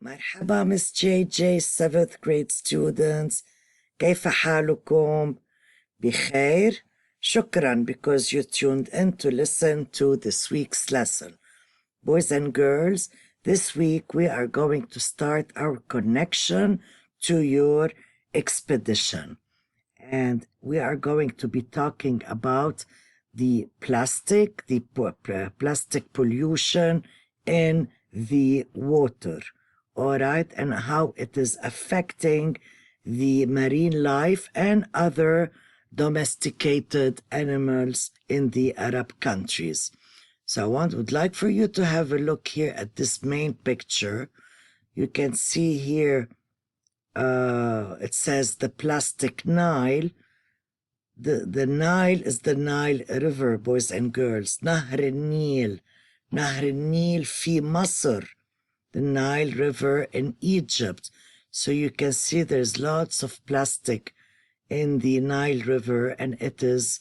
مرحبا Miss JJ 7th grade students. كيف حالكم؟ بخير؟ شكرا because you tuned in to listen to this week's lesson. Boys and girls, this week we are going to start our connection to your expedition. And we are going to be talking about the plastic pollution in the water. All right, and how it is affecting the marine life and other domesticated animals in the Arab countries. So I would like for you to have a look here at this main picture. You can see here, it says the plastic Nile. The Nile is the Nile River, boys and girls. نهر النيل. نهر النيل في مصر. The Nile River in Egypt. So you can see there's lots of plastic in the Nile River, and it is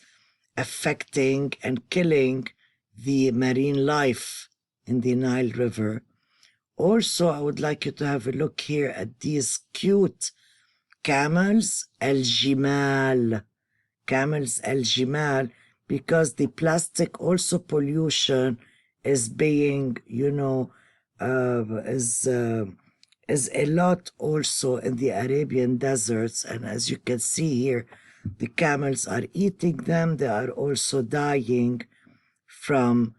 affecting and killing the marine life in the Nile River. Also, I would like you to have a look here at these cute camels, al-jimal. Camels, al-jimal, because the plastic also pollution is being, is a lot also in the Arabian deserts. And as you can see here, the camels are eating them. They are also dying from,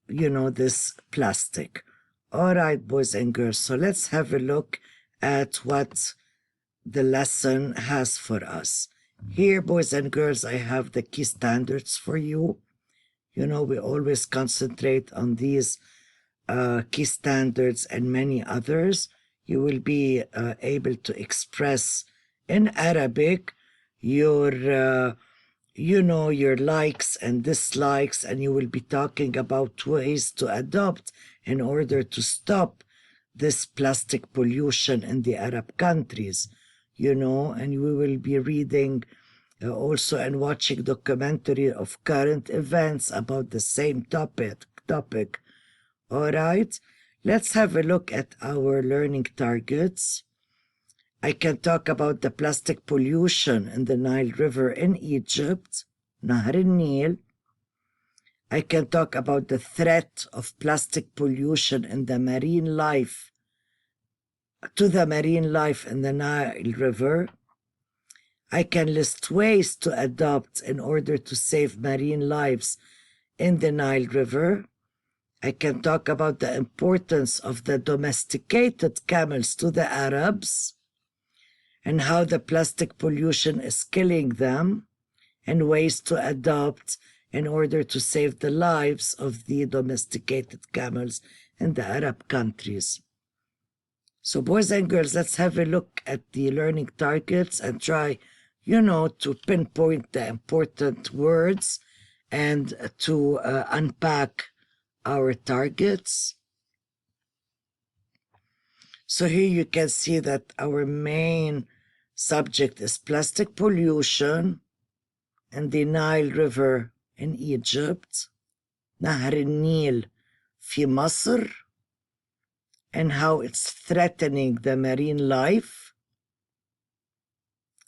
this plastic. All right, boys and girls. So let's have a look at what the lesson has for us. Here, boys and girls, I have the key standards for you. We always concentrate on these key standards and many others. You will be able to express in Arabic your likes and dislikes, and you will be talking about ways to adopt in order to stop this plastic pollution in the Arab countries, and we will be reading also and watching documentary of current events about the same topic. All right, let's have a look at our learning targets. I can talk about the plastic pollution in the Nile River in Egypt, Nahar al-Nil. I can talk about the threat of plastic pollution in the marine life, to the marine life in the Nile River. I can list ways to adopt in order to save marine lives in the Nile River. I can talk about the importance of the domesticated camels to the Arabs and how the plastic pollution is killing them, and ways to adopt in order to save the lives of the domesticated camels in the Arab countries. So boys and girls, let's have a look at the learning targets and try, to pinpoint the important words and to unpack our targets. So here you can see that our main subject is plastic pollution in the Nile River in Egypt, نهر النيل في مصر, and how it's threatening the marine life,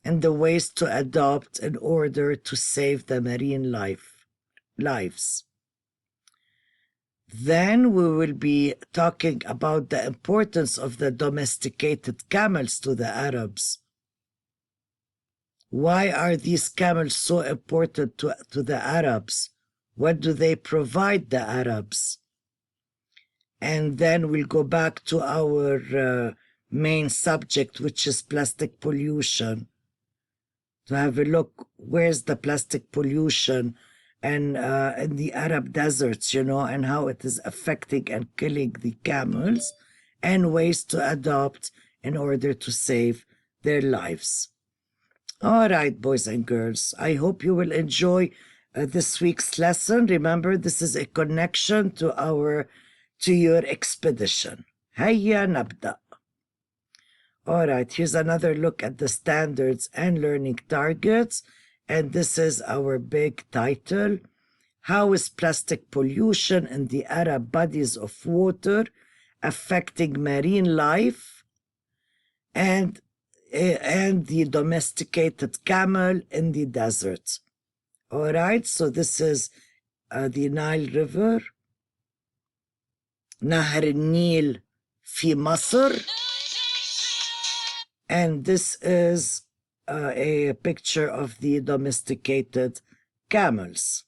and the ways to adopt in order to save the marine lives. Then we will be talking about the importance of the domesticated camels to the Arabs. Why are these camels so important to the Arabs? What do they provide the Arabs? And then we'll go back to our main subject, which is plastic pollution, to have a look where's the plastic pollution and in the Arab deserts, and how it is affecting and killing the camels, and ways to adopt in order to save their lives. All right, boys and girls, I hope you will enjoy this week's lesson. Remember, this is a connection to your expedition. Hayya nabda. All right, here's another look at the standards and learning targets. And this is our big title. How is plastic pollution in the Arab bodies of water affecting marine life, and the domesticated camel in the desert. All right, so this is the Nile River. نهر النيل في مصر. And this is a picture of the domesticated camels.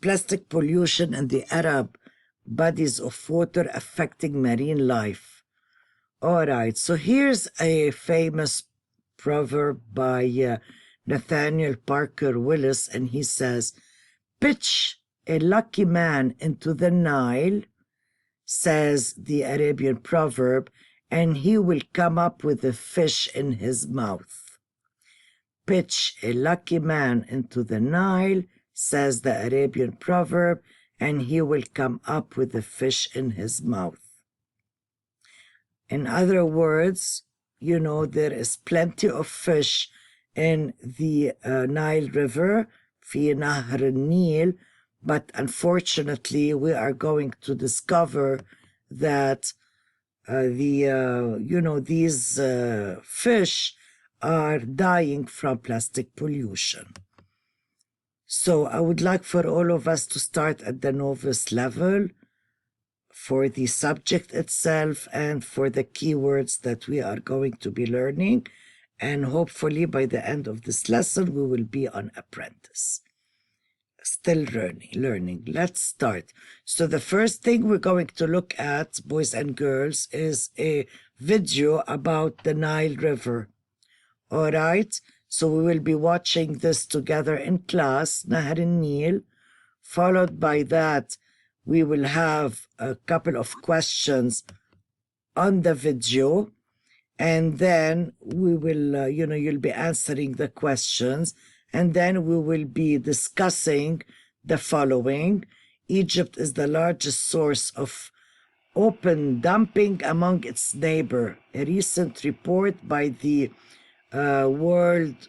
Plastic pollution in the Arab bodies of water affecting marine life. All right, so here's a famous proverb by Nathaniel Parker Willis, and he says, "Pitch a lucky man into the Nile," says the Arabian proverb, "and he will come up with a fish in his mouth." Pitch a lucky man into the Nile, says the Arabian proverb, and he will come up with a fish in his mouth. In other words, you know, there is plenty of fish in the Nile River, في نهر النيل, but unfortunately we are going to discover that these fish are dying from plastic pollution. So I would like for all of us to start at the novice level for the subject itself and for the keywords that we are going to be learning. And hopefully by the end of this lesson, we will be on apprentice. Still learning. Let's start. So the first thing we're going to look at, boys and girls, is a video about the Nile River. All right? So we will be watching this together in class, Nahar al-Nil. Followed by that, we will have a couple of questions on the video. And then we will, you'll be answering the questions. And then we will be discussing the following. Egypt is the largest source of open dumping among its neighbor. A recent report by the worldwide,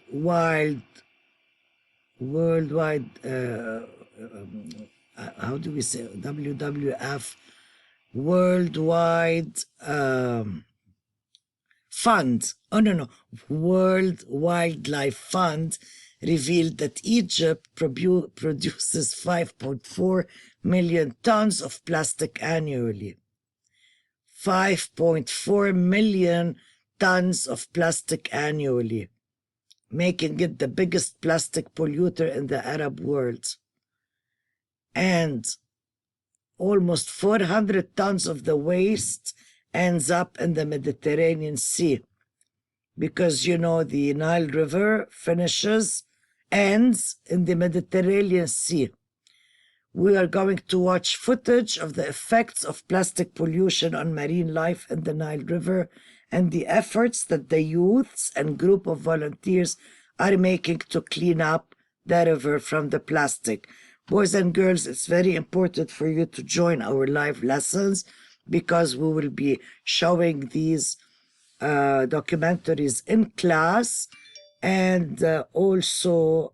how do we say, WWF, Worldwide Fund, World Wildlife Fund, revealed that Egypt produces 5.4 million tons of plastic annually. 5.4 million tons of plastic annually, making it the biggest plastic polluter in the Arab world. And almost 400 tons of the waste ends up in the Mediterranean Sea. Because, the Nile River ends in the Mediterranean Sea. We are going to watch footage of the effects of plastic pollution on marine life in the Nile River and the efforts that the youths and group of volunteers are making to clean up the river from the plastic. Boys and girls, it's very important for you to join our live lessons because we will be showing these documentaries in class and also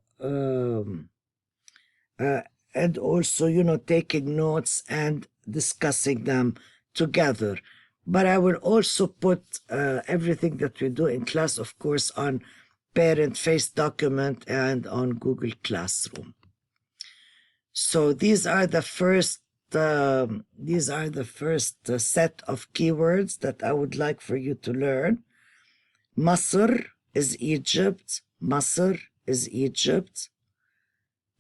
taking notes and discussing them together. But I will also put everything that we do in class, of course, on Parent Face document and on Google Classroom. So these are the first set of keywords that I would like for you to learn. Masr is Egypt. Masr is Egypt.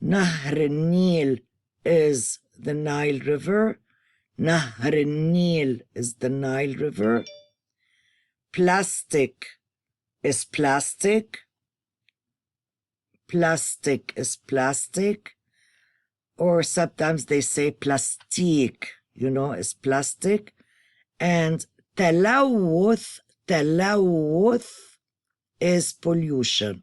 Nahr al-Nil is the Nile River. Nahr al-Nil is the Nile River. Plastic is plastic. Plastic is plastic. Or sometimes they say plastique, is plastic. And talawuth is pollution.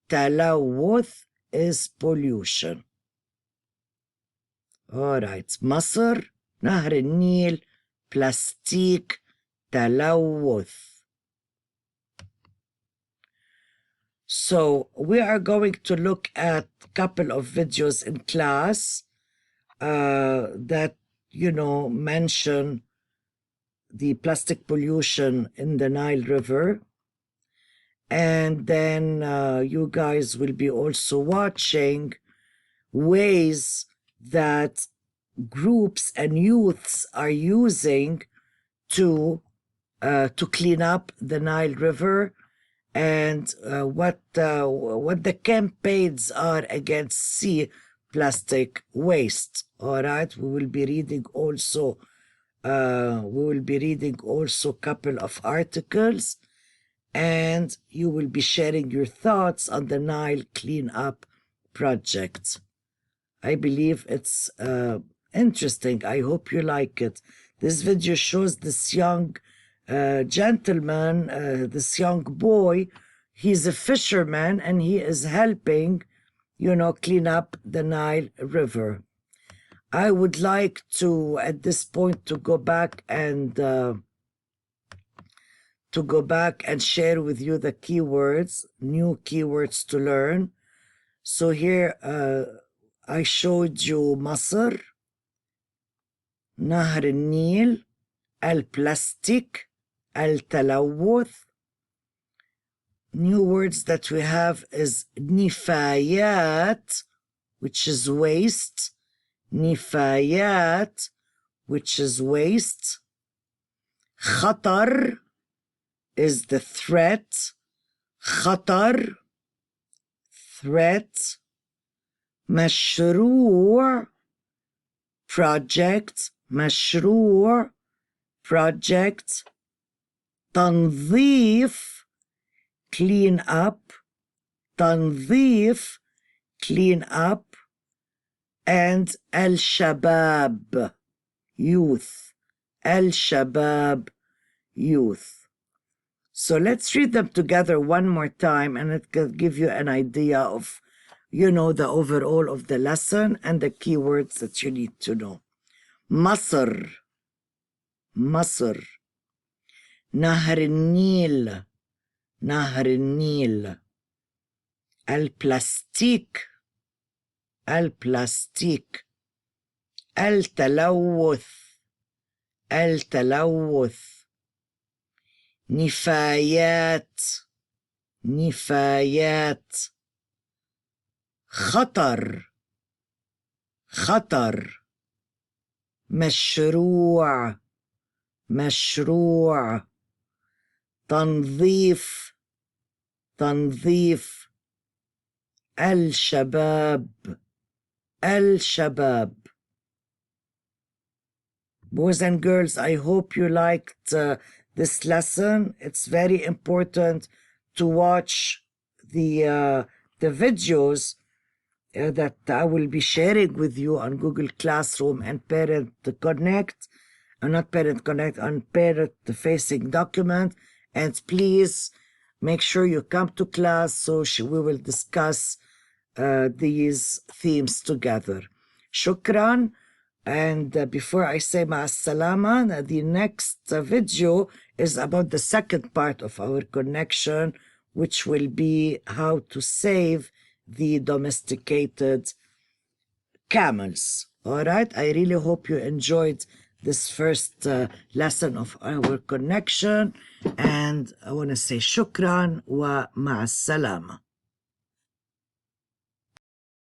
Talawuth is pollution. All right. Masr, Nahr al-Nil, plastique, talawuth. So we are going to look at a couple of videos in class that, mention the plastic pollution in the Nile River. And then you guys will be also watching ways that groups and youths are using to clean up the Nile River, and what the campaigns are against sea plastic waste. All right, we will be reading also a couple of articles, and you will be sharing your thoughts on the Nile cleanup project. I believe it's interesting. I hope you like it. This video shows this young gentleman, this young boy. He's a fisherman and he is helping, clean up the Nile River. I would like to, at this point, to go back and share with you the keywords, new keywords to learn. So here I showed you مصر, نهر النيل, البلاستيك, التلوث. New words that we have is نفايات, which is waste. نفايات, which is waste. خطر is the threat. خطر, threat. مشروع, project. مشروع, project. تنظيف, clean up. تنظيف, clean up. And الشباب, youth. الشباب, youth. So let's read them together one more time, and it will give you an idea of, the overall of the lesson and the keywords that you need to know. مصر, مصر. نهر النيل, نهر النيل. البلاستيك, البلاستيك. التلوث, التلوث. نفايات, نفايات. خطر, خطر. مشروع, مشروع. تنظيف, تنظيف. الشباب, الشباب. Boys and girls, I hope you liked this lesson. It's very important to watch the videos that I will be sharing with you on Google Classroom and Parent Connect, not Parent Connect, on Parent Facing Document. And please make sure you come to class so we will discuss these themes together. Shukran. And before I say ma'as-salama, the next video is about the second part of our connection, which will be how to save the domesticated camels. All right, I really hope you enjoyed this first lesson of our connection, and I want to say shukran wa ma'as-salama.